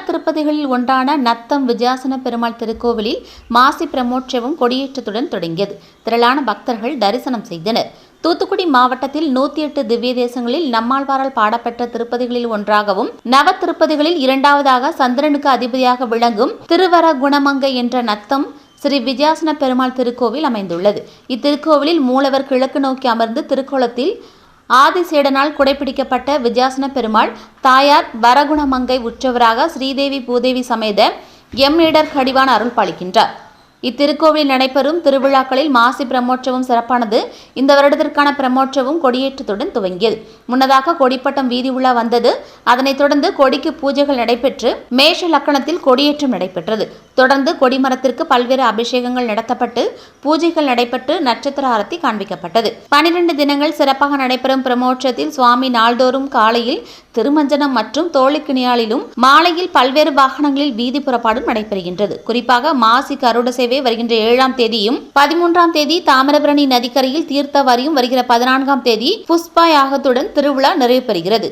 திருப்பதிகளில் ஒன்றான நத்தம் விஜயாசன பெருமாள் திருக்கோவிலில் மாசி பிரமோற்சவம் கொடியேற்றத்துடன் தொடங்கியது. திரளான பக்தர்கள் தரிசனம் செய்தனர். தூத்துக்குடி மாவட்டத்தில் 108 திவ்ய தேசங்களில் நம்மாழ்வாரால் பாடப்பெற்ற திருப்பதிகளில் ஒன்றாகவும் நவ திருப்பதிகளில் இரண்டாவதாக சந்திரனுக்கு அதிபதியாக விளங்கும் திருவரகுணமங்கை என்ற நத்தம் ஸ்ரீ விஜயாசன பெருமாள் திருக்கோவில் அமைந்துள்ளது. இத்திருக்கோவிலில் மூலவர் கிழக்கு நோக்கி அமர்ந்து திருக்கோலத்தில் ஆதிசேடனால் குடைப்பிடிக்கப்பட்ட விஜயாசன பெருமாள், தாயார் வரகுணமங்கை உற்சவராக ஸ்ரீதேவி பூதேவி சமேத எம்நீடர் கடிவான் அருள் பாலிக்கின்றார். இத்திருக்கோவிலில் நடைபெறும் திருவிழாக்களில் மாசி பிரமோற்சவம் சிறப்பானது. இந்த வருடத்திற்கான பிரமோற்சவம் கொடியேற்றத்துடன் துவங்கியது. முன்னதாக கொடிப்பட்டம் வீதி உலா வந்தது. அதனைத் தொடர்ந்து கொடிக்கு பூஜைகள் நடைபெற்று மேஷ லக்கணத்தில் கொடியேற்றம் நடைபெற்றது. தொடர்ந்து கொடிமரத்திற்கு பல்வேறு அபிஷேகங்கள் நடத்தப்பட்டு பூஜைகள் நடைபெற்று நட்சத்திர ஆரத்தி காண்பிக்கப்பட்டது. 12 தினங்கள் சிறப்பாக நடைபெறும் பிரமோற்சவத்தில் சுவாமி நாள்தோறும் காலையில் திருமஞ்சனம் மற்றும் தோழிக்கிணியாலிலும் மாலையில் பல்வேறு வாகனங்களில் வீதி புறப்பாடும் நடைபெறுகின்றது. குறிப்பாக மாசி கருட சேவை வருகின்ற 7ஆம் தேதியும் 13ஆம் தேதி தாமிரபரணி நதிக்கரையில் தீர்த்த வாரியும் வருகிற 14ஆம் தேதி புஷ்ப யாகத்துடன் திருவிழா நிறைவு பெறுகிறது.